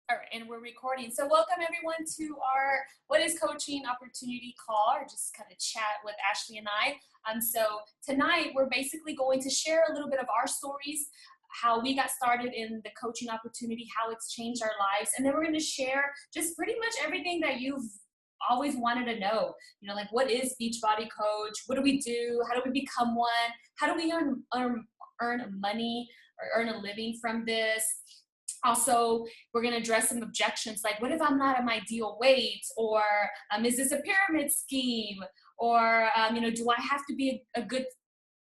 All right, and we're recording. So welcome everyone to our What is Coaching Opportunity call, or just kind of chat with Ashley and I. So tonight we're basically going to share a little bit of our stories, how we got started in the coaching opportunity, how it's changed our lives, and then we're going to share just pretty much everything that you've always wanted to know. You know, like what is Beachbody Coach? What do we do? How do we become one? How do we earn money or earn a living from this? Also, we're going to address some objections like, what if I'm not at my ideal weight? Or is this a pyramid scheme? Or, do I have to be a good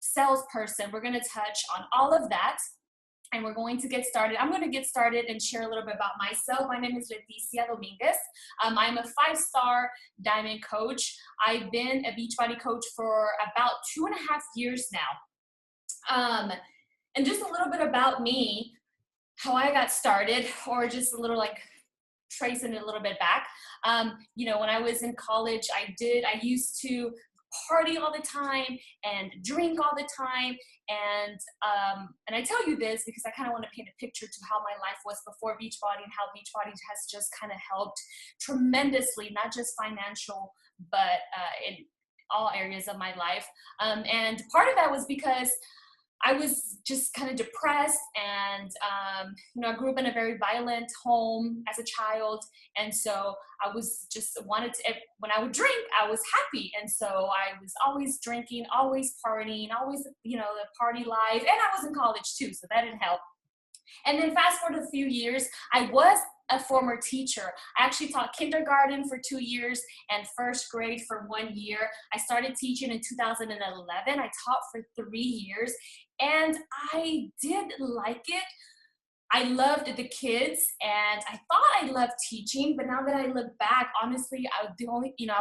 salesperson? We're going to touch on all of that. And we're going to get started. I'm going to get started and share a little bit about myself. My name is Leticia Dominguez. I'm a 5-star diamond coach. I've been a Beachbody coach for about 2.5 years now. And just a little bit about me, how I got started, or just a little like tracing it a little bit back. When I was in college, I used to party all the time and drink all the time. And I tell you this because I kind of want to paint a picture to how my life was before Beachbody and how Beachbody has just kind of helped tremendously, not just financial, but in all areas of my life. And part of that was because I was just kind of depressed, and I grew up in a very violent home as a child, and so I was just when I would drink, I was happy, and so I was always drinking, always partying, always, the party life, and I was in college too, so that didn't help. And then fast forward a few years, I was a former teacher. I actually taught kindergarten for 2 years and first grade for 1 year. I started teaching in 2011. I taught for 3 years, and I did like it. I loved the kids, and I thought I loved teaching, but now that I look back, honestly, I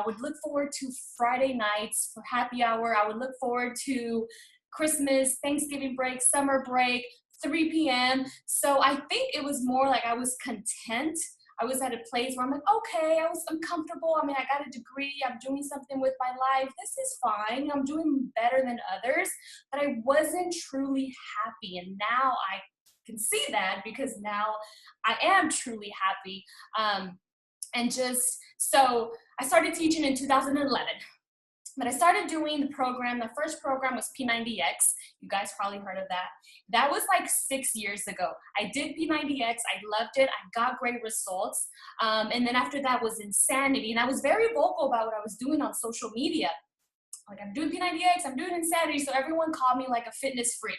would look forward to Friday nights for happy hour. I would look forward to Christmas, Thanksgiving break, summer break, 3 p.m. So I think it was more like I was content. I was at a place where I'm like, okay, I'm comfortable. I mean, I got a degree. I'm doing something with my life. This is fine. I'm doing better than others, but I wasn't truly happy. And now I can see that because now I am truly happy. So I started teaching in 2011. But I started doing the program. The first program was P90X. You guys probably heard of that. That was like 6 years ago. I did P90X. I loved it. I got great results. And then after that was Insanity. And I was very vocal about what I was doing on social media. Like, I'm doing P90X, I'm doing Insanity. So everyone called me like a fitness freak.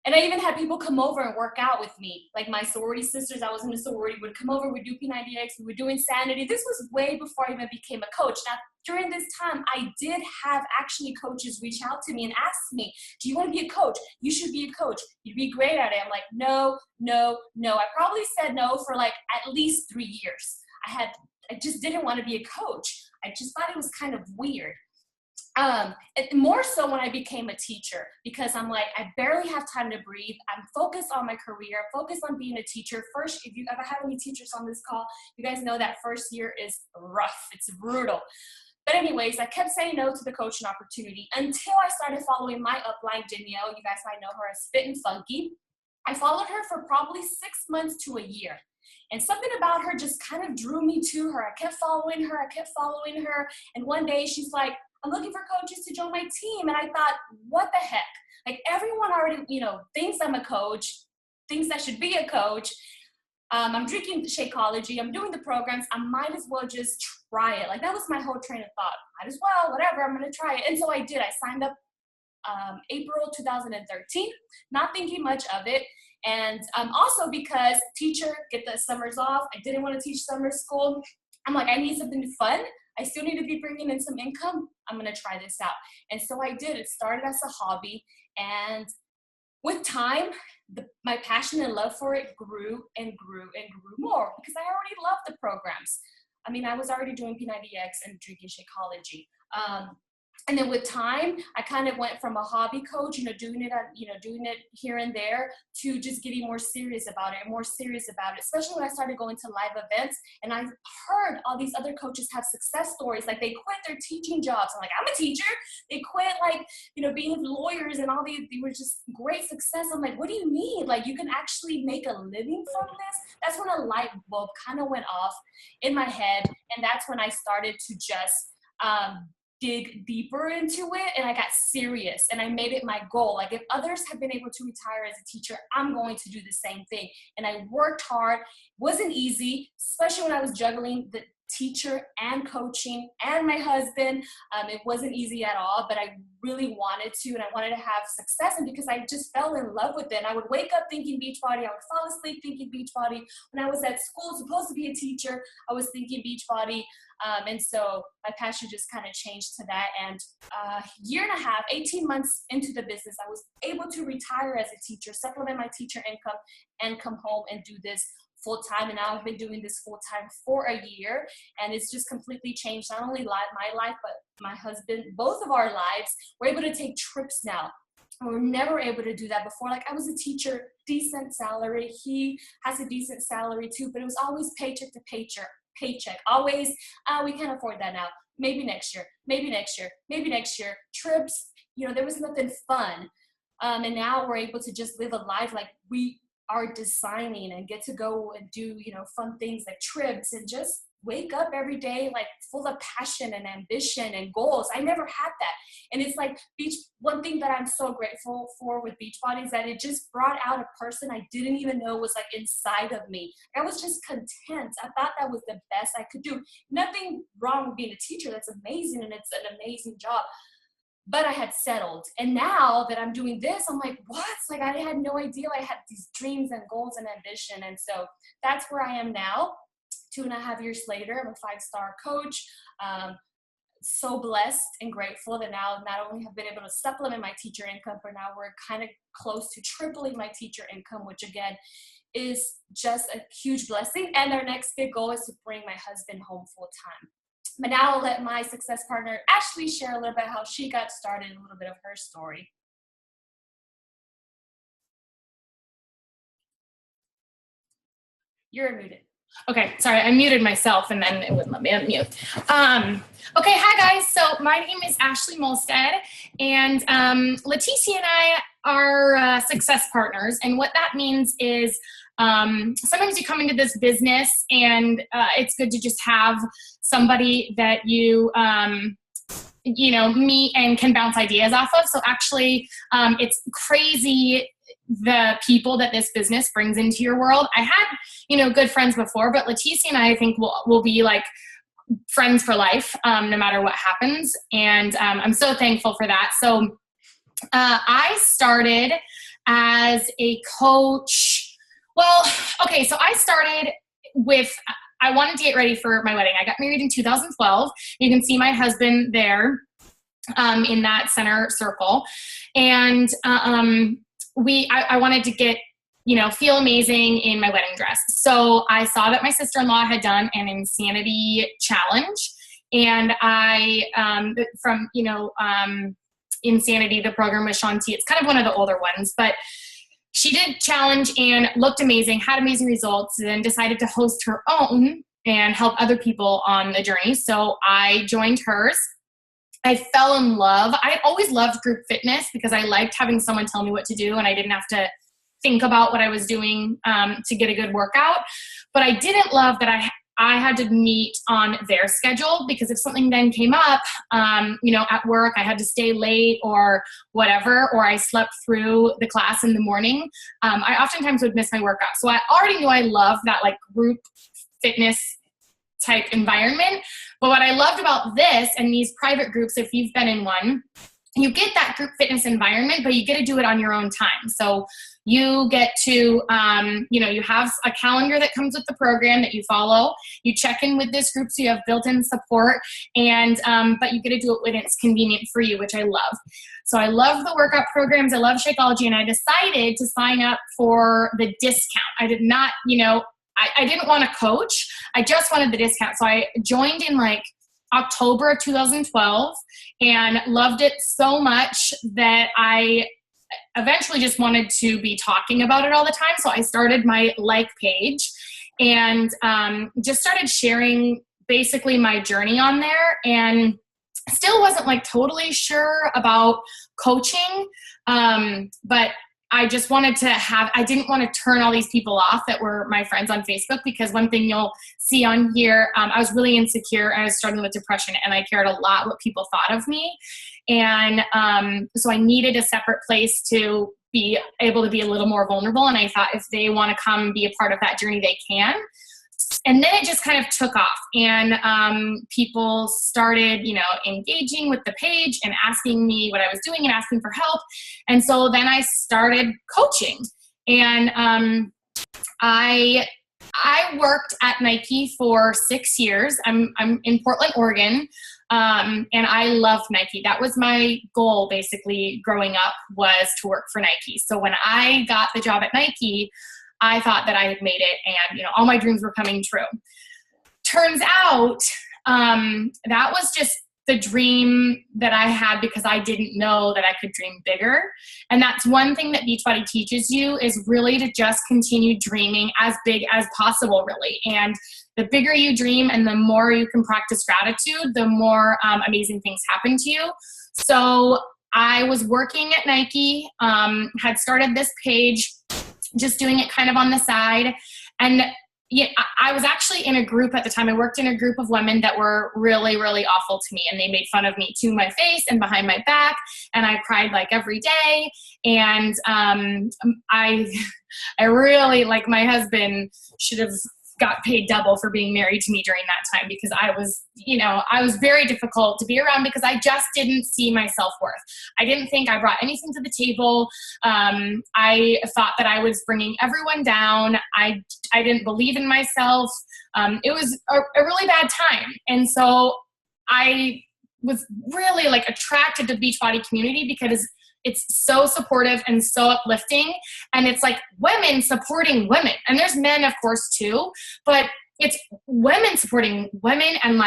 And I even had people come over and work out with me. Like my sorority sisters, I was in a sorority, would come over, we'd do P90X, we would do Insanity. This was way before I even became a coach. Now, during this time, I did have actually coaches reach out to me and ask me, do you want to be a coach? You should be a coach. You'd be great at it. I'm like, no. I probably said no for like at least 3 years. I just didn't want to be a coach. I just thought it was kind of weird. More so when I became a teacher, because I'm like, I barely have time to breathe. I'm focused on my career, focused on being a teacher. First, if you ever have any teachers on this call, you guys know that first year is rough. It's brutal. But anyways, I kept saying no to the coaching opportunity until I started following my upline, Danielle. You guys might know her as Fit and Funky. I followed her for probably 6 months to a year. And something about her just kind of drew me to her. I kept following her. And one day she's like, I'm looking for coaches to join my team. And I thought, what the heck? Like, everyone already, thinks I'm a coach, thinks I should be a coach. I'm drinking Shakeology. I'm doing the programs. I might as well just try it. Like, that was my whole train of thought. Might as well, whatever, I'm going to try it. And so I did. I signed up April 2013, not thinking much of it. And also because teacher, get the summers off. I didn't want to teach summer school. I'm like, I need something fun. I still need to be bringing in some income. I'm going to try this out. And so I did. It started as a hobby. And with time, my passion and love for it grew and grew and grew more because I already loved the programs. I mean, I was already doing P90X and drinking Shakeology. And then with time, I kind of went from a hobby coach, doing it here and there, to just getting more serious about it, especially when I started going to live events and I heard all these other coaches have success stories. Like, they quit their teaching jobs. I'm like, I'm a teacher. They quit, being lawyers and all they were just great success. I'm like, what do you mean? Like, you can actually make a living from this? That's when a light bulb kind of went off in my head. And that's when I started to just, dig deeper into it, and I got serious and I made it my goal. Like, if others have been able to retire as a teacher, I'm going to do the same thing. And I worked hard. Wasn't easy, especially when I was juggling the teacher and coaching and my husband. It wasn't easy at all, but I really wanted to, and I wanted to have success. And because I just fell in love with it, and I would wake up thinking Beachbody, I would fall asleep thinking Beachbody. When I was at school, supposed to be a teacher, I was thinking Beachbody. And so my passion just kind of changed to that. And a year and a half, 18 months into the business, I was able to retire as a teacher, supplement my teacher income, and come home and do this full time. And now I've been doing this full time for a year, and it's just completely changed not only my life, but my husband, both of our lives. We're able to take trips now. We were never able to do that before. Like, I was a teacher, decent salary. He has a decent salary too, but it was always paycheck to paycheck. Always, we can't afford that now. Maybe next year, maybe next year, maybe next year. Trips, there was nothing fun. And now we're able to just live a life like we are designing, and get to go and do, fun things like trips, and just wake up every day like full of passion and ambition and goals. I never had that. And it's like one thing that I'm so grateful for with Beachbody is that it just brought out a person I didn't even know was like inside of me. I was just content. I thought that was the best I could do. Nothing wrong with being a teacher. That's amazing, and it's an amazing job. But I had settled. And now that I'm doing this, I'm like, what? Like, I had no idea I had these dreams and goals and ambition. And so that's where I am now. 2.5 years later, I'm a 5-star coach. So blessed and grateful that now not only have been able to supplement my teacher income, but now we're kind of close to tripling my teacher income, which again is just a huge blessing. And our next big goal is to bring my husband home full time. But now I'll let my success partner, Ashley, share a little bit how she got started and a little bit of her story. You're muted. Okay, sorry, I muted myself and then it wouldn't let me unmute. Okay, hi guys. So my name is Ashley Molstead, and Leticia and I are success partners. And what that means is sometimes you come into this business and it's good to just have somebody that you meet and can bounce ideas off of. So actually, it's crazy the people that this business brings into your world. I had, good friends before, but Leticia and I think will be like friends for life, no matter what happens. And I'm so thankful for that. So I started as a coach. Well, okay, so I started with, I wanted to get ready for my wedding. I got married in 2012. You can see my husband there in that center circle. And I wanted to get, feel amazing in my wedding dress. So I saw that my sister-in-law had done an insanity challenge. And I, from Insanity, the program with Shanti, it's kind of one of the older ones, but she did challenge and looked amazing, had amazing results, and then decided to host her own and help other people on the journey. So I joined hers. I fell in love. I always loved group fitness because I liked having someone tell me what to do, and I didn't have to think about what I was doing to get a good workout. But I didn't love that I had to meet on their schedule, because if something then came up, at work, I had to stay late or whatever, or I slept through the class in the morning, I oftentimes would miss my workout. So I already knew I loved that like group fitness type environment. But what I loved about this and these private groups, if you've been in one, you get that group fitness environment, but you get to do it on your own time. So you get to, you have a calendar that comes with the program that you follow. You check in with this group, so you have built-in support, and but you get to do it when it's convenient for you, which I love. So I love the workout programs. I love Shakeology, and I decided to sign up for the discount. I did not, I didn't want to coach. I just wanted the discount. So I joined in like October of 2012 and loved it so much that I eventually just wanted to be talking about it all the time. So I started my like page and just started sharing basically my journey on there, and still wasn't like totally sure about coaching. But I just wanted to I didn't want to turn all these people off that were my friends on Facebook, because one thing you'll see on here, I was really insecure and I was struggling with depression, and I cared a lot what people thought of me. And so I needed a separate place to be able to be a little more vulnerable. And I thought if they want to come be a part of that journey, they can. And then it just kind of took off, and people started, engaging with the page and asking me what I was doing and asking for help. And so then I started coaching, and I worked at Nike for 6 years. I'm in Portland, Oregon, and I loved Nike. That was my goal, basically, growing up, was to work for Nike. So when I got the job at Nike, I thought that I had made it, and all my dreams were coming true. Turns out that was just the dream that I had, because I didn't know that I could dream bigger. And that's one thing that Beachbody teaches you, is really to just continue dreaming as big as possible, really. And the bigger you dream and the more you can practice gratitude, the more amazing things happen to you. So I was working at Nike, had started this page, just doing it kind of on the side. And yeah, I was actually in a group at the time. I worked in a group of women that were really, really awful to me. And they made fun of me to my face and behind my back. And I cried like every day. And I really, like, my husband should have got paid double for being married to me during that time, because I was very difficult to be around, because I just didn't see my self-worth. I didn't think I brought anything to the table. I thought that I was bringing everyone down. I didn't believe in myself. It was a really bad time. And so I was really attracted to the Beachbody community, because it's so supportive and so uplifting. And it's like women supporting women. And there's men, of course, too, but it's women supporting women. And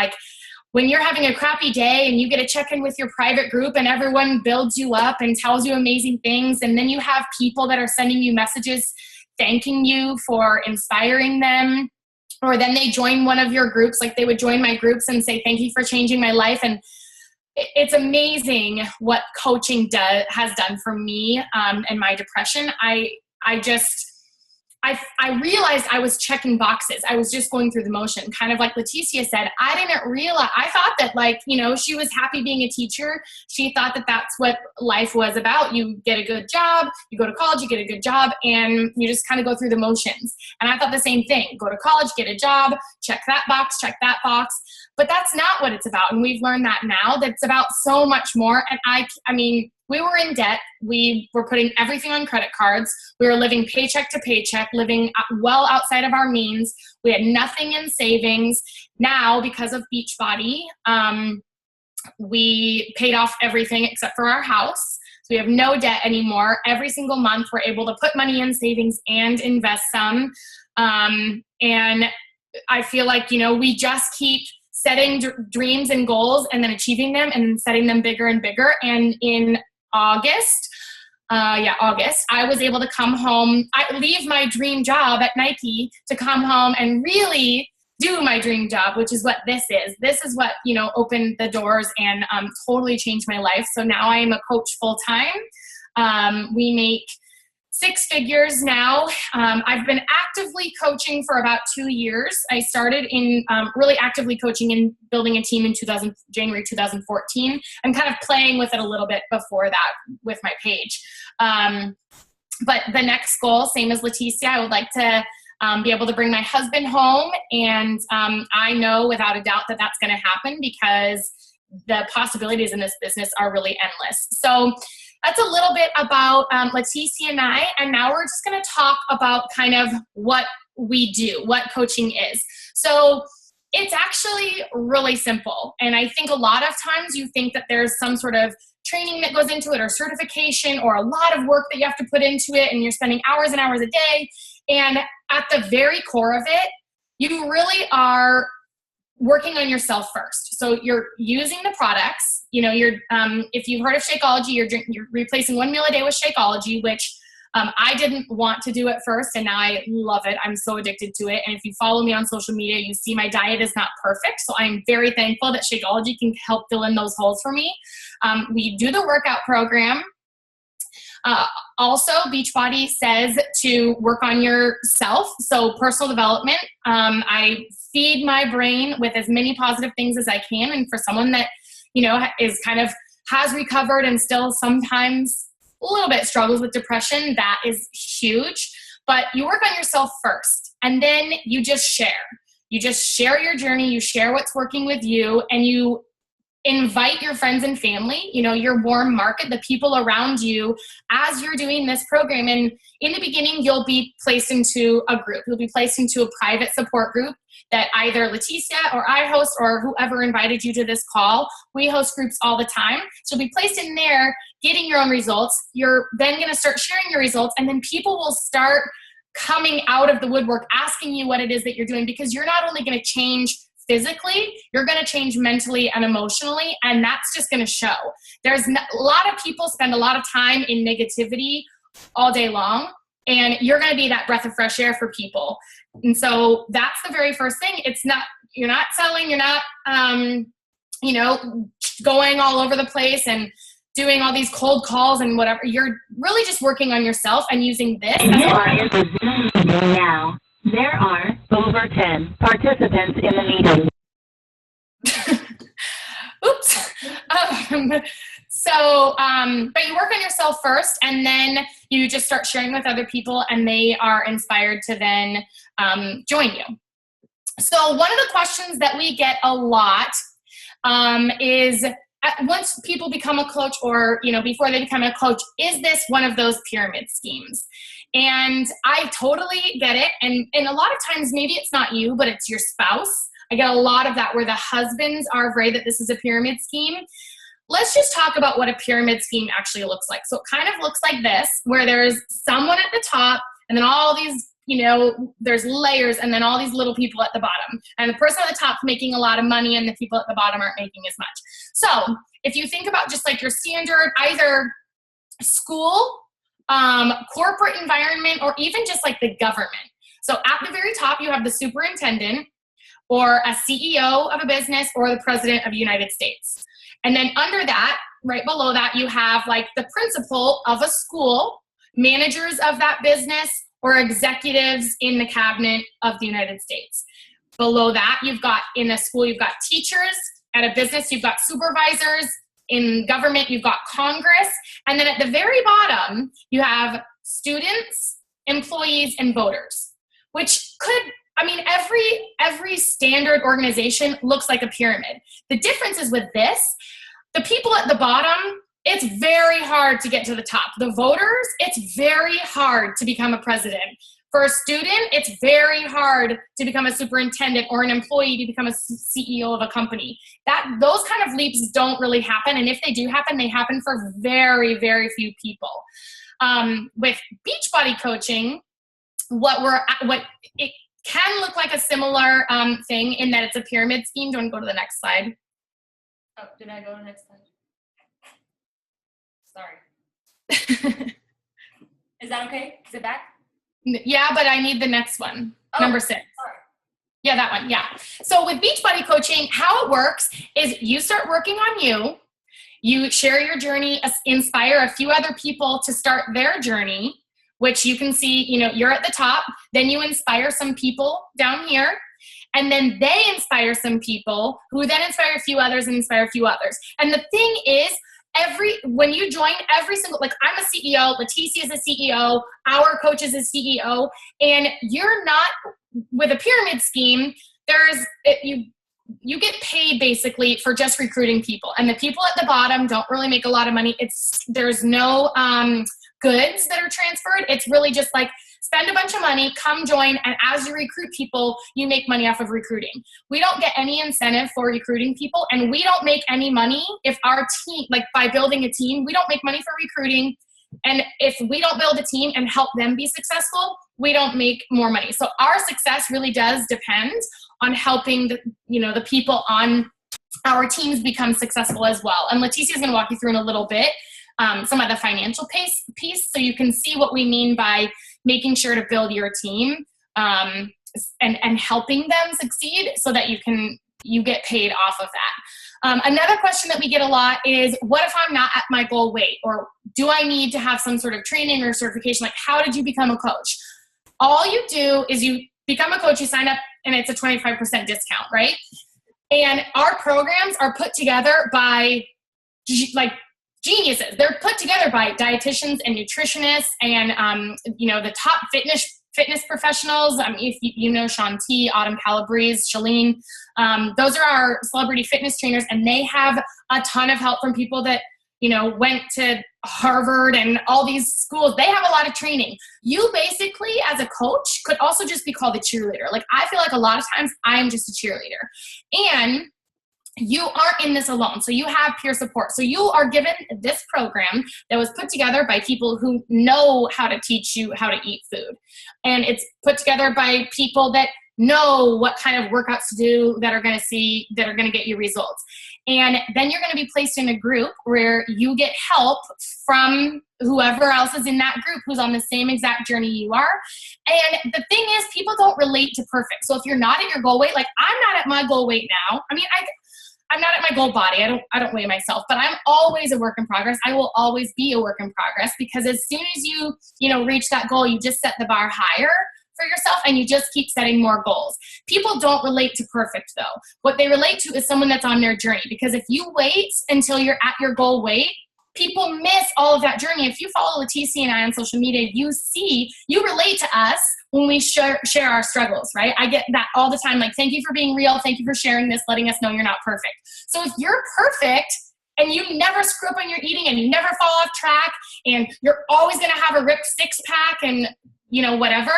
when you're having a crappy day and you get a check-in with your private group and everyone builds you up and tells you amazing things, and then you have people that are sending you messages thanking you for inspiring them, or then they join one of your groups, like they would join my groups and say, thank you for changing my life. And it's amazing what coaching has done for me and my depression. I realized I was checking boxes. I was just going through the motion. Kind of like Leticia said, I didn't realize, I thought that she was happy being a teacher. She thought that that's what life was about. You get a good job, you go to college, you get a good job, and you just kind of go through the motions. And I thought the same thing. Go to college, get a job, check that box, check that box. But that's not what it's about. And we've learned that now, that it's about so much more. And I mean, we were in debt. We were putting everything on credit cards. We were living paycheck to paycheck, living well outside of our means. We had nothing in savings. Now, because of Beachbody, we paid off everything except for our house. So we have no debt anymore. Every single month, we're able to put money in savings and invest some. And I feel like, we just keep setting dreams and goals and then achieving them and setting them bigger and bigger. And in August, I was able to come home. I leave my dream job at Nike to come home and really do my dream job, which is what this is. This is what, opened the doors and totally changed my life. So now I am a coach full time. We make 6 figures now. I've been actively coaching for about 2 years. I started in really actively coaching and building a team in January 2014. I'm kind of playing with it a little bit before that with my page. But the next goal, same as Leticia, I would like to be able to bring my husband home. And I know without a doubt that that's going to happen, because the possibilities in this business are really endless. So that's a little bit about Leticia and I, and now we're just going to talk about kind of what we do, what coaching is. So it's actually really simple, and I think a lot of times you think that there's some sort of training that goes into it, or certification, or a lot of work that you have to put into it, and you're spending hours and hours a day, and at the very core of it, you really are working on yourself first. So you're using the products, if you've heard of Shakeology, you're replacing 1 meal a day with Shakeology, which I didn't want to do it first, and now I love it. I'm so addicted to it. And if you follow me on social media, you see my diet is not perfect. So I'm very thankful that Shakeology can help fill in those holes for me. We do the workout program. Also, Beachbody says to work on yourself. So personal development, I feed my brain with as many positive things as I can. And for someone that, is has recovered and still sometimes a little bit struggles with depression, that is huge. But you work on yourself first, and then you just share. You just share your journey. You share what's working with you, and you invite your friends and family, your warm market, the people around you as you're doing this program. And in the beginning, you'll be placed into a group. You'll be placed into a private support group that either Leticia or I host, or whoever invited you to this call. We host groups all the time. So you'll be placed in there, getting your own results. You're then going to start sharing your results, and then people will start coming out of the woodwork asking you what it is that you're doing, because you're not only going to change physically, you're going to change mentally and emotionally, and that's just going to show. A lot of people spend a lot of time in negativity all day long, and you're going to be that breath of fresh air for people. And so that's the very first thing. You're not selling, you're not, going all over the place and doing all these cold calls and whatever. You're really just working on yourself and using this. Now. There are over 10 participants in the meeting. Oops. But you work on yourself first, and then you just start sharing with other people, and they are inspired to then join you. So one of the questions that we get a lot is, once people become a coach, or before they become a coach, is this one of those pyramid schemes? And I totally get it. And a lot of times, maybe it's not you, but it's your spouse. I get a lot of that where the husbands are afraid that this is a pyramid scheme. Let's just talk about what a pyramid scheme actually looks like. So it kind of looks like this, where there's someone at the top, and then all these, there's layers, and then all these little people at the bottom. And the person at the top making a lot of money, and the people at the bottom aren't making as much. So if you think about just like your standard, either school, corporate environment, or even just like the government. So at the very top, you have the superintendent, or a CEO of a business, or the president of the United States. And then under that, right below that, you have like the principal of a school, managers of that business, or executives in the cabinet of the United States. Below that, in a school, you've got teachers. At a business, you've got supervisors. In government, you've got Congress. And then at the very bottom, you have students, employees, and voters, which every standard organization looks like a pyramid. The difference is with this, the people at the bottom, it's very hard to get to the top. The voters, it's very hard to become a president. For a student, it's very hard to become a superintendent, or an employee to become a CEO of a company. Those kind of leaps don't really happen. And if they do happen, they happen for very, very few people. With Beachbody coaching, it can look like a similar thing, in that it's a pyramid scheme. Do you want to go to the next slide? Oh, did I go to the next slide? Sorry. Is that okay? Is it back? Yeah, but I need the next one. Oh, number 6. Sorry. Yeah, that one. Yeah. So with Beachbody coaching, how it works is you start working on you. You share your journey, inspire a few other people to start their journey, which you can see, you're at the top. Then you inspire some people down here. And then they inspire some people, who then inspire a few others and inspire a few others. And the thing is, when you join, every single, like I'm a CEO, Leticia is a CEO, our coach is a CEO, and you're not, with a pyramid scheme, you get paid basically for just recruiting people. And the people at the bottom don't really make a lot of money. There's no goods that are transferred. It's really just like, spend a bunch of money, come join, and as you recruit people, you make money off of recruiting. We don't get any incentive for recruiting people, and we don't make any money if our team, like by building a team, we don't make money for recruiting. And if we don't build a team and help them be successful, we don't make more money. So our success really does depend on helping the people on our teams become successful as well. And Leticia is going to walk you through in a little bit some of the financial piece, so you can see what we mean by making sure to build your team and helping them succeed so that you get paid off of that. Another question that we get a lot is, what if I'm not at my goal weight? Or do I need to have some sort of training or certification? Like, how did you become a coach? All you do is you become a coach, you sign up, and it's a 25% discount, right? And our programs are put together by geniuses. They're put together by dietitians and nutritionists and the top fitness professionals. If you know Shaun T, Autumn Calabrese, Shalene, those are our celebrity fitness trainers, and they have a ton of help from people that went to Harvard and all these schools. They have a lot of training. You basically, as a coach, could also just be called a cheerleader. Like, I feel like a lot of times I am just a cheerleader. And you aren't in this alone. So you have peer support. So you are given this program that was put together by people who know how to teach you how to eat food. And it's put together by people that know what kind of workouts to do that are going to get you results. And then you're going to be placed in a group where you get help from whoever else is in that group who's on the same exact journey you are. And the thing is, people don't relate to perfect. So if you're not at your goal weight, like I'm not at my goal weight now. I mean, I'm not at my goal body. I don't weigh myself, but I'm always a work in progress. I will always be a work in progress, because as soon as you reach that goal, you just set the bar higher for yourself and you just keep setting more goals. People don't relate to perfect though. What they relate to is someone that's on their journey, because if you wait until you're at your goal weight, people miss all of that journey. If you follow Leticia and I on social media, you relate to us when we share our struggles, right? I get that all the time. Like, thank you for being real. Thank you for sharing this, letting us know you're not perfect. So if you're perfect and you never screw up on your eating and you never fall off track and you're always going to have a ripped six pack and whatever,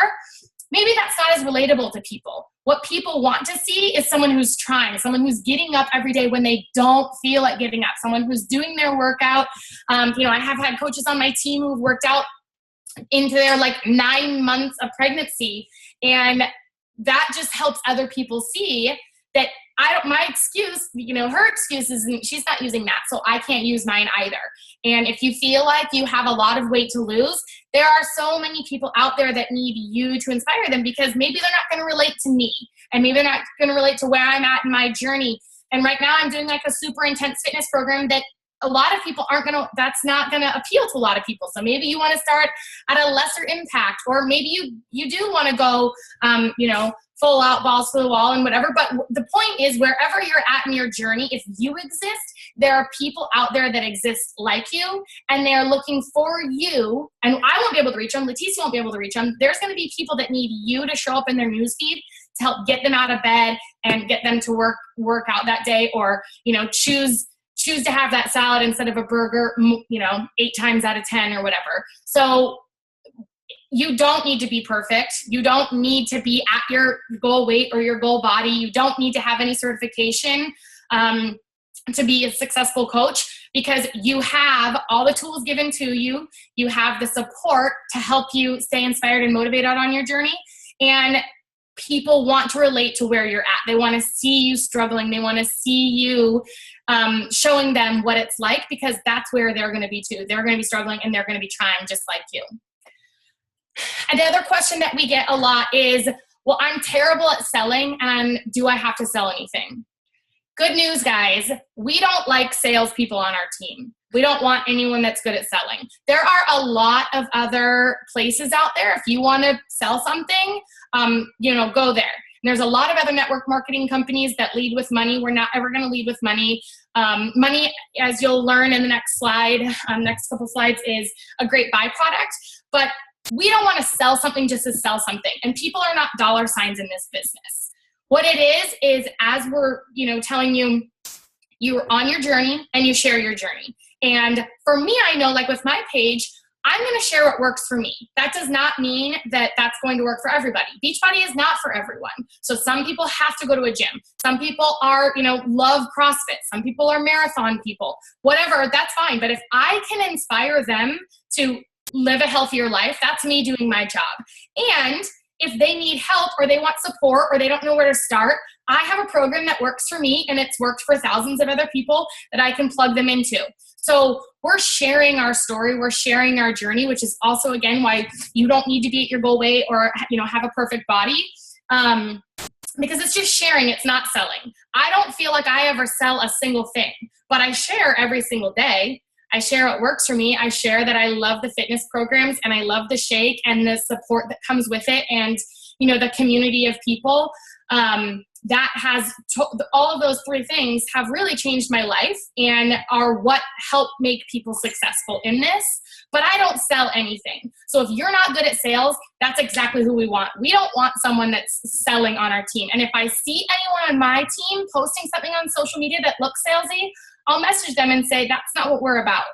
maybe that's not as relatable to people. What people want to see is someone who's trying, someone who's getting up every day when they don't feel like getting up, someone who's doing their workout. I have had coaches on my team who've worked out into their 9 months of pregnancy. And that just helps other people see that my excuse, her excuse is she's not using that, so I can't use mine either. And if you feel like you have a lot of weight to lose, there are so many people out there that need you to inspire them, because maybe they're not going to relate to me, and maybe they're not going to relate to where I'm at in my journey. And right now I'm doing a super intense fitness program that a lot of people that's not going to appeal to a lot of people. So maybe you want to start at a lesser impact, or maybe you do want to go, full out, balls to the wall and whatever. But the point is, wherever you're at in your journey, if you exist, there are people out there that exist like you, and they're looking for you. And I won't be able to reach them. Leticia won't be able to reach them. There's going to be people that need you to show up in their newsfeed to help get them out of bed and get them to work out that day, or, choose to have that salad instead of a burger, 8 times out of 10 or whatever. So you don't need to be perfect. You don't need to be at your goal weight or your goal body. You don't need to have any certification to be a successful coach, because you have all the tools given to you. You have the support to help you stay inspired and motivated on your journey. And people want to relate to where you're at. They want to see you struggling. They want to see you showing them what it's like, because that's where they're going to be too. They're going to be struggling and they're going to be trying just like you. Another question that we get a lot is, well, I'm terrible at selling, and do I have to sell anything? Good news, guys. We don't like salespeople on our team. We don't want anyone that's good at selling. There are a lot of other places out there. If you want to sell something, go there. There's a lot of other network marketing companies that lead with money. We're not ever going to lead with money. Money, as you'll learn in the next couple slides, is a great byproduct. But we don't want to sell something just to sell something. And people are not dollar signs in this business. What it is as we're, telling you, you're on your journey and you share your journey. And for me, I know, with my page, I'm going to share what works for me. That does not mean that that's going to work for everybody. Beachbody is not for everyone. So some people have to go to a gym. Some people are, love CrossFit. Some people are marathon people. Whatever, that's fine. But if I can inspire them to live a healthier life, that's me doing my job. And if they need help or they want support or they don't know where to start, I have a program that works for me and it's worked for thousands of other people that I can plug them into. So we're sharing our story, we're sharing our journey, which is also, again, why you don't need to be at your goal weight or, have a perfect body. Because it's just sharing, it's not selling. I don't feel like I ever sell a single thing, but I share every single day. I share what works for me. I share that I love the fitness programs and I love the shake and the support that comes with it, and the community of people. That has all of those three things have really changed my life and are what help make people successful in this. But I don't sell anything. So if you're not good at sales, that's exactly who we want. We don't want someone that's selling on our team. And if I see anyone on my team posting something on social media that looks salesy, I'll message them and say, that's not what we're about.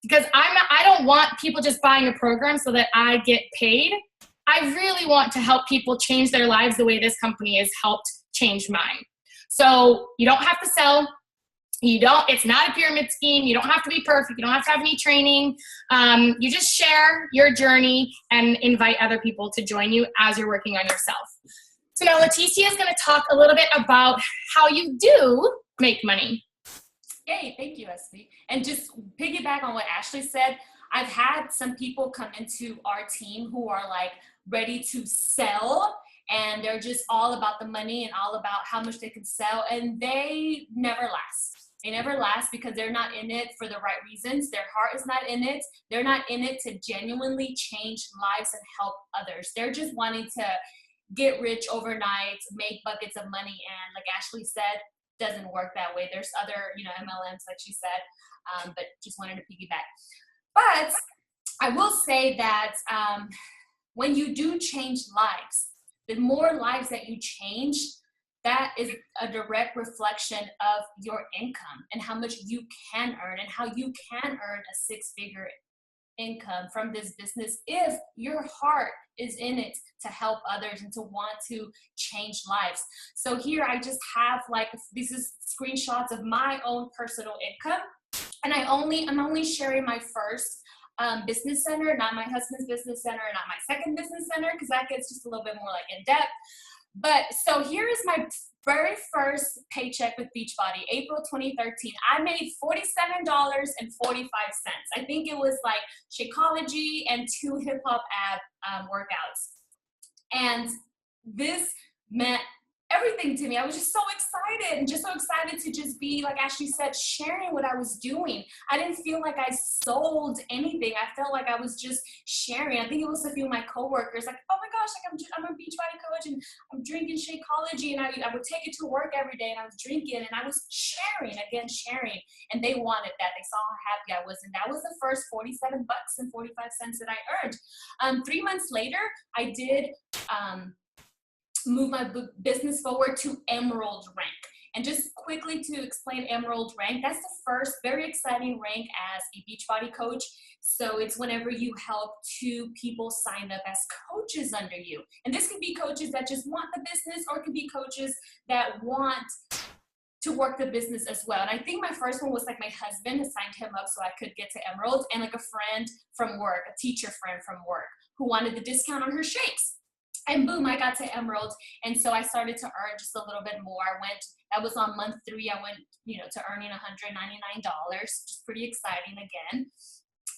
Because I don't want people just buying a program so that I get paid. I really want to help people change their lives the way this company has helped change mine. So you don't have to sell. It's not a pyramid scheme. You don't have to be perfect. You don't have to have any training. You just share your journey and invite other people to join you as you're working on yourself. So now Leticia is going to talk a little bit about how you do make money. Yay, thank you, Esme. And just piggyback on what Ashley said, I've had some people come into our team who are like ready to sell, and they're just all about the money and all about how much they can sell, and they never last. They never last because they're not in it for the right reasons. Their heart is not in it. They're not in it to genuinely change lives and help others. They're just wanting to get rich overnight, make buckets of money, and like Ashley said, doesn't work that way. There's other, MLMs, like she said, but just wanted to piggyback. But I will say that when you do change lives, the more lives that you change, that is a direct reflection of your income and how much you can earn and how you can earn a six-figure income from this business if your heart is in it to help others and to want to change lives. So here I just have these is screenshots of my own personal income, and I'm only sharing my first business center, not my husband's business center, not my second business center, because that gets just a little bit more in depth. But so here is my very first paycheck with Beachbody, April 2013. I made $47.45. I think it was Shakeology and 2 hip hop ab workouts. And this meant everything to me. I was just so excited and just so excited to just be, like Ashley said, sharing what I was doing. I didn't feel like I sold anything. I felt like I was just sharing. I think it was a few of my coworkers oh my gosh, I'm a Beachbody coach and I'm drinking Shakeology, and I would take it to work every day and I was drinking and I was sharing. And they wanted that. They saw how happy I was. And that was the first $47.45 that I earned. 3 months later, I did, move my business forward to Emerald rank. And just quickly to explain Emerald rank, that's the first very exciting rank as a Beachbody coach. So it's whenever you help 2 people sign up as coaches under you. And this can be coaches that just want the business, or it can be coaches that want to work the business as well. And I think my first one was my husband signed him up so I could get to Emerald, and a friend from work, a teacher friend from work, who wanted the discount on her shakes. And boom, I got to Emerald. And so I started to earn just a little bit more. That was on month 3. I went, to earning $199, which is pretty exciting again.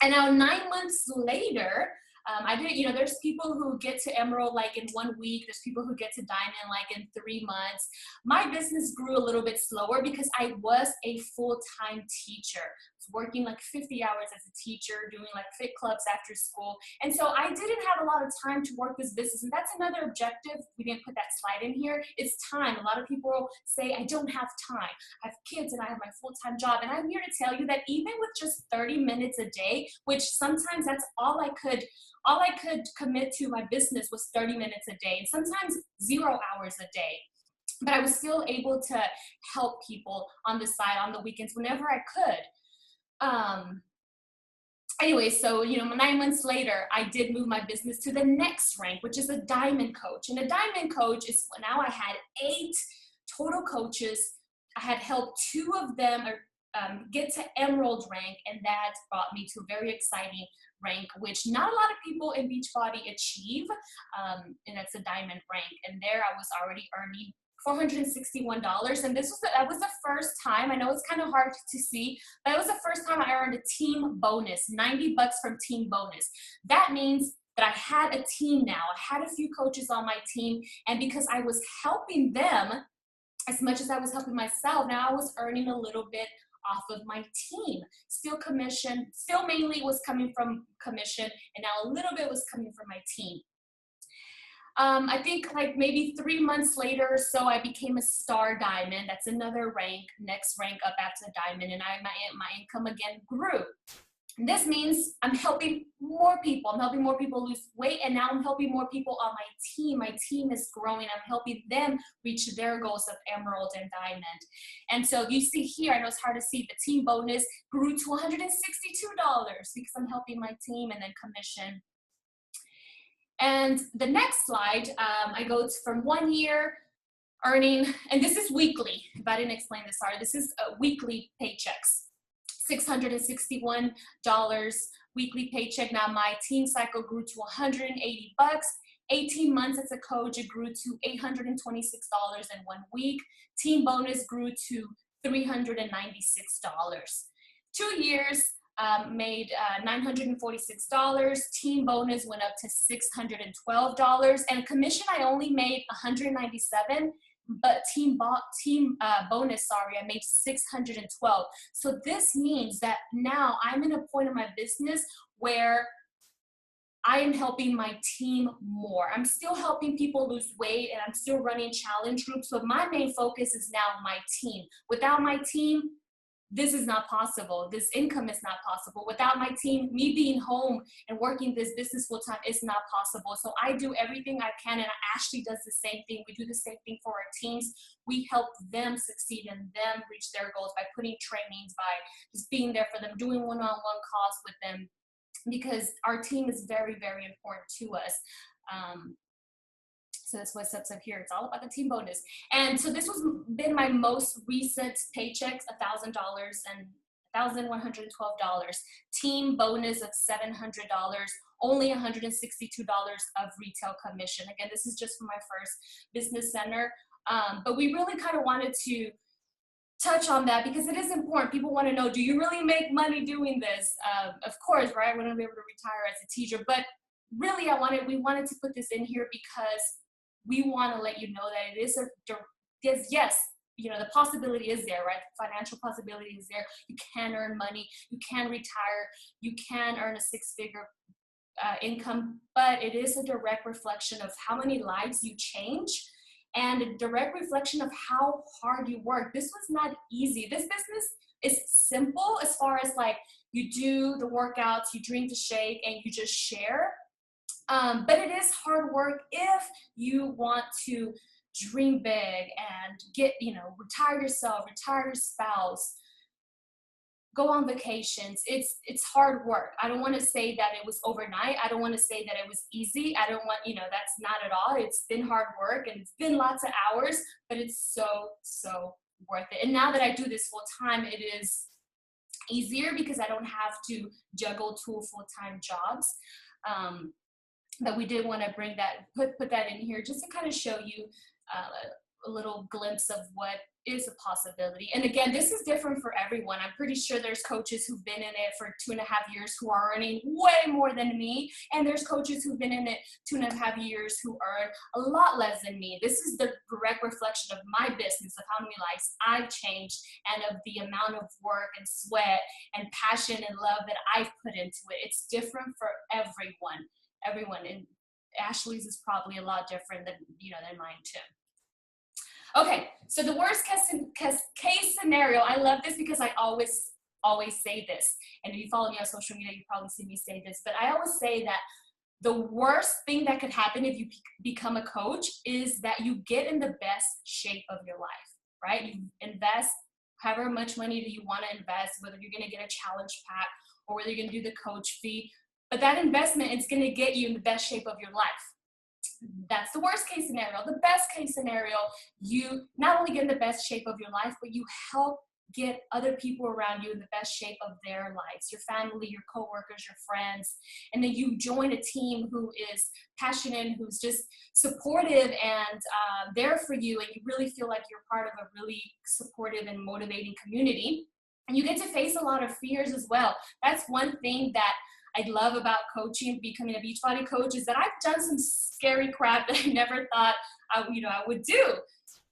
And now 9 months later, I did, there's people who get to Emerald in 1 week. There's people who get to Diamond in 3 months. My business grew a little bit slower because I was a full-time teacher. I was working 50 hours as a teacher, doing fit clubs after school. And so I didn't have a lot of time to work this business. And that's another objective. We didn't put that slide in here. It's time. A lot of people say, I don't have time. I have kids and I have my full-time job. And I'm here to tell you that even with just 30 minutes a day, which sometimes that's all I could commit to my business was 30 minutes a day, and sometimes 0 hours a day. But I was still able to help people on the side, on the weekends, whenever I could. Anyway, so, 9 months later, I did move my business to the next rank, which is a Diamond coach. And a Diamond coach is, now I had 8 total coaches. I had helped 2 of them, or get to emerald rank, and that brought me to a very exciting rank, which not a lot of people in Beachbody achieve, and that's a diamond rank. And there I was already earning $461, and that was the first time. I know it's kind of hard to see, but it was the first time I earned a team bonus, $90 from team bonus. That means that I had a team now. I had a few coaches on my team, and because I was helping them as much as I was helping myself, now I was earning a little bit off of my team. Still commission, still mainly was coming from commission, and now a little bit was coming from my team. I think like maybe 3 months later or so, I became a star diamond. That's another rank, next rank up after the diamond, and my income again grew. And this means I'm helping more people. I'm helping more people lose weight, and now I'm helping more people on my team. My team is growing. I'm helping them reach their goals of emerald and diamond. And so you see here, I know it's hard to see, the team bonus grew to $162 because I'm helping my team, and then commission. And the next slide, I go from 1 year earning, and this is weekly. If I didn't explain this, sorry. This is weekly paychecks. $661 weekly paycheck. Now my team cycle grew to $180. 18 months as a coach, it grew to $826 in 1 week. Team bonus grew to $396. 2 years, made $946. Team bonus went up to $612, and commission I only made $197, but team bonus, I made $612. So this means that now I'm in a point in my business where I am helping my team more. I'm still helping people lose weight, and I'm still running challenge groups, but my main focus is now my team. Without my team, this is not possible. This income is not possible. Without my team, me being home and working this business full time is not possible. So I do everything I can, and Ashley does the same thing. We do the same thing for our teams. We help them succeed and them reach their goals by putting trainings, by just being there for them, doing one-on-one calls with them, because our team is very, very important to us. So that's what's up here. It's all about the team bonus. And so this was been my most recent paychecks, $1,000 and $1,112. Team bonus of $700, only $162 of retail commission. Again, this is just for my first business center. But we really kind of wanted to touch on that because it is important. People want to know, do you really make money doing this? Of course, right? We're going to be able to retire as a teacher, but really we wanted to put this in here because we want to let you know that it is yes, you know, the possibility is there, right? The financial possibility is there. You can earn money, you can retire, you can earn a six-figure income, but it is a direct reflection of how many lives you change and a direct reflection of how hard you work. This was not easy. This business is simple as far as like you do the workouts, you drink the shake, and you just share. But it is hard work if you want to dream big and get, retire yourself, retire your spouse, go on vacations. It's hard work. I don't want to say that it was overnight. I don't want to say that it was easy. I don't want, that's not at all. It's been hard work and it's been lots of hours, but it's so worth it. And now that I do this full time, it is easier because I don't have to juggle two full-time jobs. But we did want to bring that, put that in here just to kind of show you a little glimpse of what is a possibility. And again, this is different for everyone. I'm pretty sure there's coaches who've been in it for 2.5 years who are earning way more than me. And there's coaches who've been in it 2.5 years who earn a lot less than me. This is the direct reflection of my business, of how many lives I've changed, and of the amount of work and sweat and passion and love that I've put into it. It's different for everyone. And Ashley's is probably a lot different than mine too. Okay, so the worst case scenario, I love this because I always say this, and if you follow me on social media, you probably see me say this, but I always say that the worst thing that could happen if you become a coach is that you get in the best shape of your life, right? You invest however much money that you want to invest, whether you're going to get a challenge pack or whether you're going to do the coach fee, but that investment is going to get you in the best shape of your life. That's the worst case scenario. The best case scenario, you not only get in the best shape of your life, but you help get other people around you in the best shape of their lives, your family, your coworkers, your friends, and then you join a team who is passionate, who's just supportive and there for you, and you really feel like you're part of a really supportive and motivating community. And you get to face a lot of fears as well. That's one thing that I love about coaching and becoming a Beachbody coach, is that I've done some scary crap that I never thought I would do.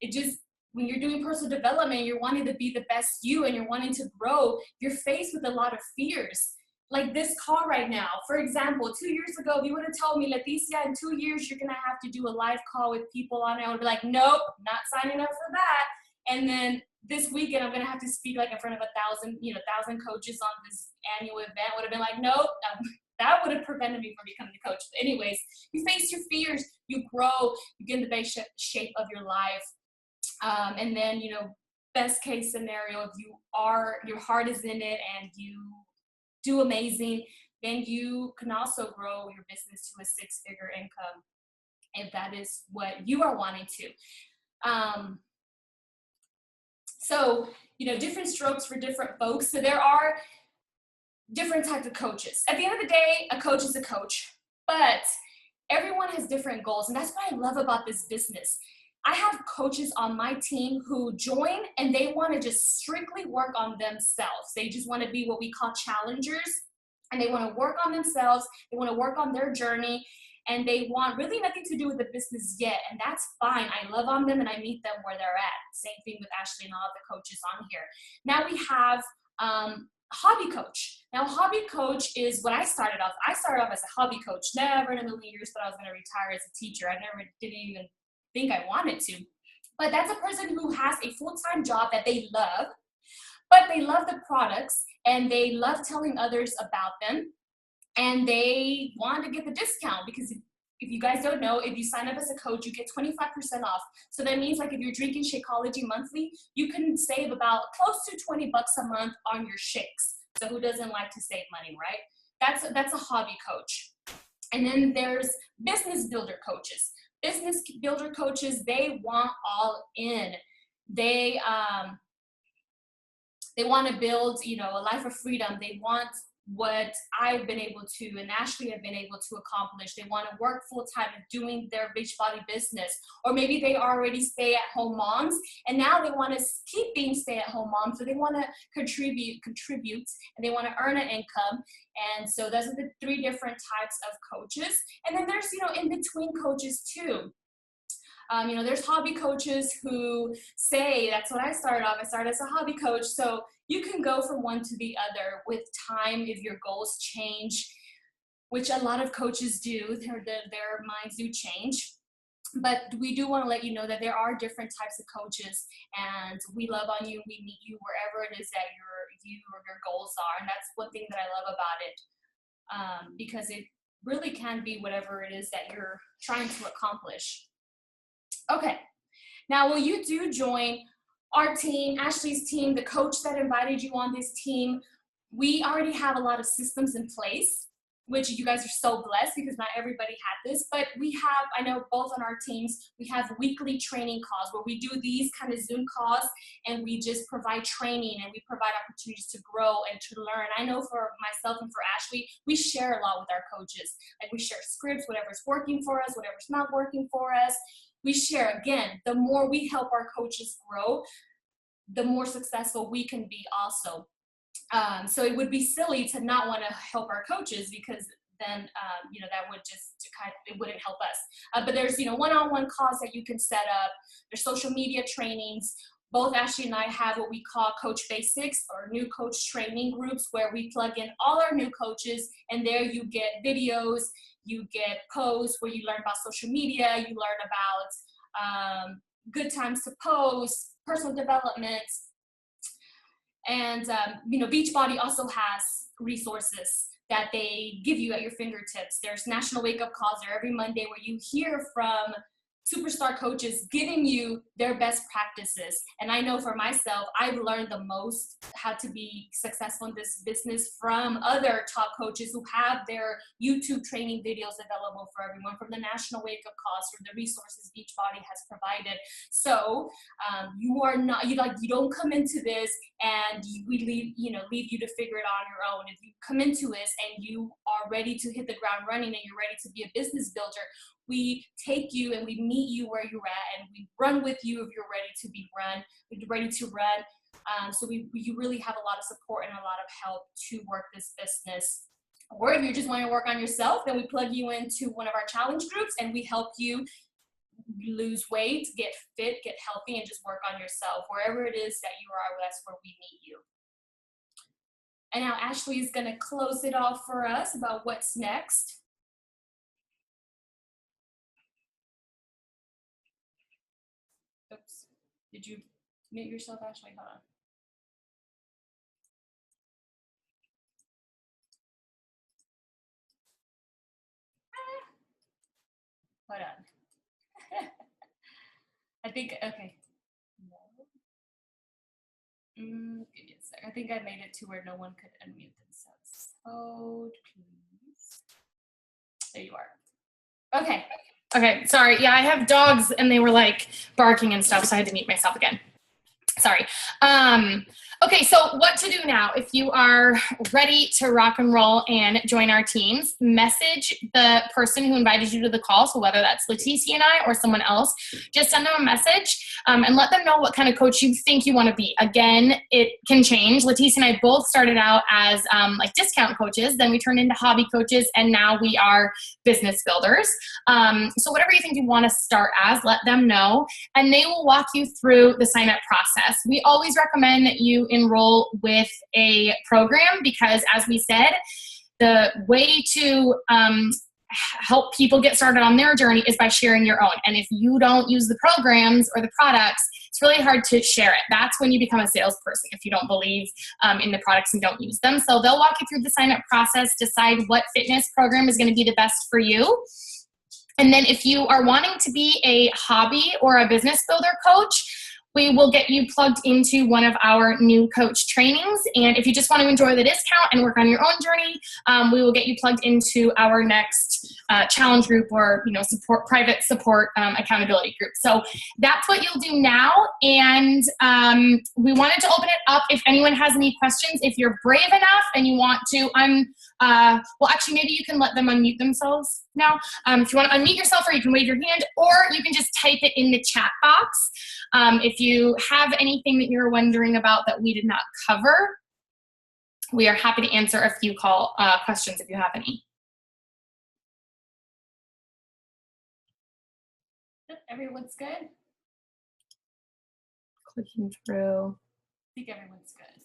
It just, when you're doing personal development, you're wanting to be the best you and you're wanting to grow, you're faced with a lot of fears. Like this call right now, for example, 2 years ago, if you would have told me, Leticia, in 2 years, you're going to have to do a live call with people on it, I would be like, nope, not signing up for that. And then this weekend, I'm going to have to speak like in front of 1,000 coaches on this annual event. Would have been like, nope, that would have prevented me from becoming a coach. But anyways, you face your fears, you grow, you get in the best shape of your life. And then, best case scenario, if your heart is in it and you do amazing, then you can also grow your business to a 6-figure income if that is what you are wanting to. So, different strokes for different folks. So there are different types of coaches. At the end of the day, a coach is a coach, but everyone has different goals. And that's what I love about this business. I have coaches on my team who join and they want to just strictly work on themselves. They just want to be what we call challengers, and they want to work on themselves. They want to work on their journey, and they want really nothing to do with the business yet. And that's fine. I love on them and I meet them where they're at. Same thing with Ashley and all the coaches on here. Now we have hobby coach. Now, hobby coach is what I started off. I started off as a hobby coach. Never in a million years thought I was going to retire as a teacher. I didn't even think I wanted to. But that's a person who has a full-time job that they love, but they love the products and they love telling others about them, and they want to get the discount, because if you guys don't know, if you sign up as a coach, you get 25% off. So that means, like, if you're drinking Shakeology monthly, you can save about close to $20 a month on your shakes. So who doesn't like to save money, right? That's a hobby coach. And then there's business builder coaches. Business builder coaches, they want all in. They want to build, a life of freedom. They want what I've been able to and Ashley have been able to accomplish. They want to work full-time doing their Beachbody business. Or maybe they already stay-at-home moms and now they want to keep being stay-at-home moms, so they want to contribute, and they want to earn an income. And so those are the 3 different types of coaches. And then there's, in-between coaches too. There's hobby coaches who say, that's what I started off. I started as a hobby coach. So you can go from one to the other with time if your goals change, which a lot of coaches do. Their minds do change. But we do want to let you know that there are different types of coaches, and we love on you. We meet you wherever it is that you or your goals are. And that's one thing that I love about it, because it really can be whatever it is that you're trying to accomplish. Okay, now when you do join our team, Ashley's team, the coach that invited you on this team, we already have a lot of systems in place, which you guys are so blessed because not everybody had this, but we have, I know both on our teams, we have weekly training calls where we do these kind of Zoom calls and we just provide training and we provide opportunities to grow and to learn. I know for myself and for Ashley, we share a lot with our coaches. Like we share scripts, whatever's working for us, whatever's not working for us. We share. Again, the more we help our coaches grow, the more successful we can be also. So it would be silly to not want to help our coaches, because then, that would just it wouldn't help us. But there's, one-on-one calls that you can set up. There's social media trainings. Both Ashley and I have what we call Coach Basics, or new coach training groups, where we plug in all our new coaches, and there you get videos, you get posts where you learn about social media, you learn about good times to post, personal development. And, Beachbody also has resources that they give you at your fingertips. There's national wake-up calls there every Monday where you hear from superstar coaches giving you their best practices. And I know for myself, I've learned the most how to be successful in this business from other top coaches who have their YouTube training videos available for everyone, from the National Wake Up Calls, from the resources Beachbody has provided. So you are not, you don't come into this and we leave you to figure it out on your own. If you come into this and you are ready to hit the ground running and you're ready to be a business builder, we take you and we meet you where you're at, and we run with you if you're ready to be run, ready to run. So you really have a lot of support and a lot of help to work this business. Or if you just want to work on yourself, then we plug you into one of our challenge groups and we help you lose weight, get fit, get healthy, and just work on yourself. Wherever it is that you are, that's where we meet you. And now Ashley is going to close it off for us about what's next. Oops. Did you mute yourself, Ashley? Hold on. Hold on. I think, okay. No. Give me a sec. I think I made it to where no one could unmute themselves. Hold, please. There you are. Okay. Okay, sorry. Yeah, I have dogs and they were like barking and stuff, so I had to mute myself again. Sorry. Okay, so what to do now? If you are ready to rock and roll and join our teams, message the person who invited you to the call. So whether that's Leticia and I or someone else, just send them a message and let them know what kind of coach you think you want to be. Again, it can change. Leticia and I both started out as like discount coaches, then we turned into hobby coaches, and now we are business builders. So whatever you think you want to start as, let them know, and they will walk you through the sign-up process. We always recommend that you enroll with a program because, as we said, the way to help people get started on their journey is by sharing your own. And if you don't use the programs or the products, it's really hard to share it. That's when you become a salesperson, if you don't believe in the products and don't use them. So they'll walk you through the sign-up process, decide what fitness program is going to be the best for you. And then if you are wanting to be a hobby or a business builder coach, we will get you plugged into one of our new coach trainings. And if you just want to enjoy the discount and work on your own journey, we will get you plugged into our next challenge group or private support accountability group. So that's what you'll do now. And we wanted to open it up if anyone has any questions. If you're brave enough and you want to, well, actually, maybe you can let them unmute themselves now. If you want to unmute yourself, or you can wave your hand, or you can just type it in the chat box. If you have anything that you're wondering about that we did not cover, we are happy to answer a few questions if you have any. Everyone's good? Clicking through. I think everyone's good.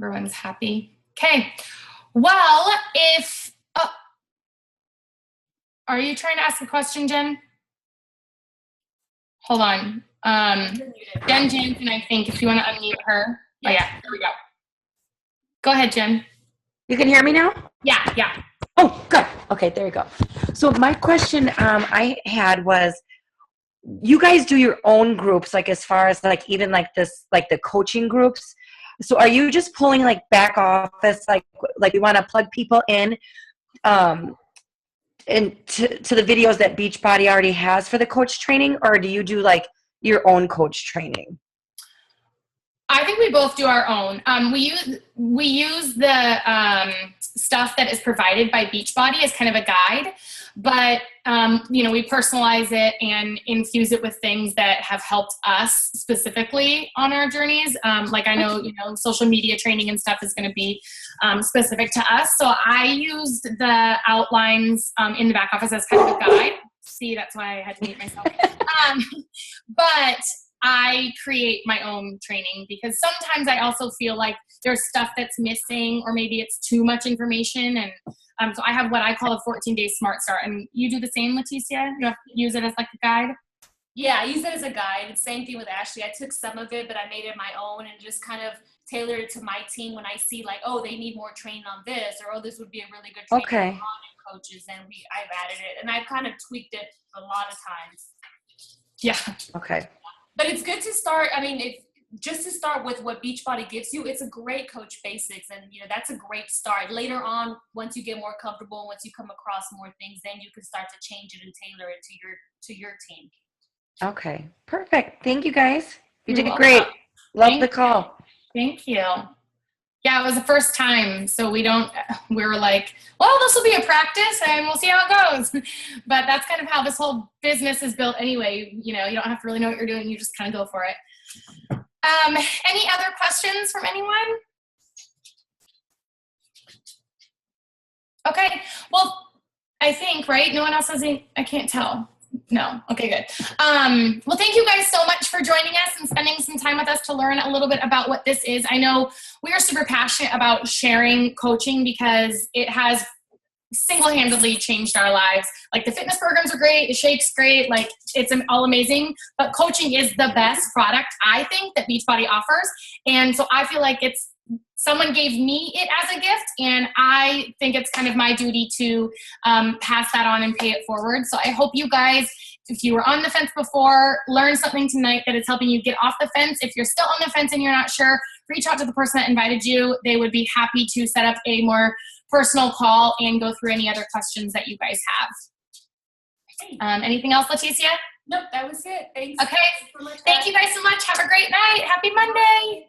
Everyone's happy. Okay. Well, are you trying to ask a question, Jen? Hold on. Jen Jansen, I think, if you want to unmute her. Yeah. Oh, yeah. There we go. Go ahead, Jen. You can hear me now? Yeah. Oh, good. Okay, there you go. So my question I had was, you guys do your own groups, like as far as like even like this, like the coaching groups. So are you just pulling like back office, like you want to plug people in and to the videos that Beachbody already has for the coach training, or do you do like your own coach training? I think we both do our own. We use the stuff that is provided by Beachbody as kind of a guide, but we personalize it and infuse it with things that have helped us specifically on our journeys. Like I know, social media training and stuff is going to be specific to us. So I used the outlines in the back office as kind of a guide. See, that's why I had to mute myself. But I create my own training because sometimes I also feel like there's stuff that's missing, or maybe it's too much information. And so I have what I call a 14-day Smart Start. And you do the same, Leticia? You have to use it as like a guide? Yeah, I use it as a guide. Same thing with Ashley. I took some of it, but I made it my own and just kind of tailored it to my team when I see like, oh, they need more training on this, or oh, this would be a really good training Okay. on coaches, and I've added it, and I've kind of tweaked it a lot of times. Yeah. Okay. But it's good to start. I mean, just to start with what Beachbody gives you, it's a great coach basics, and that's a great start. Later on, once you get more comfortable, once you come across more things, then you can start to change it and tailor it to your team. Okay. Perfect. Thank you guys. You You're did great. welcome. Love the call. Thank you. Yeah, it was the first time, so we were like, well, this will be a practice and we'll see how it goes. But that's kind of how this whole business is built anyway. You don't have to really know what you're doing. You just kind of go for it. Any other questions from anyone? Okay. Well, I think, right? No one else has any, I can't tell. No. Okay, good. Well, thank you guys so much for joining us and spending some time with us to learn a little bit about what this is. I know we are super passionate about sharing coaching because it has single-handedly changed our lives. Like the fitness programs are great, the shake's great, like it's all amazing, but coaching is the best product, I think, that Beachbody offers. And so I feel like someone gave me it as a gift, and I think it's kind of my duty to pass that on and pay it forward. So I hope you guys, if you were on the fence before, learn something tonight that is helping you get off the fence. If you're still on the fence and you're not sure, reach out to the person that invited you. They would be happy to set up a more personal call and go through any other questions that you guys have. Anything else, Leticia? Nope, that was it. Thanks. Okay. Thank you guys so much. Have a great night. Happy Monday.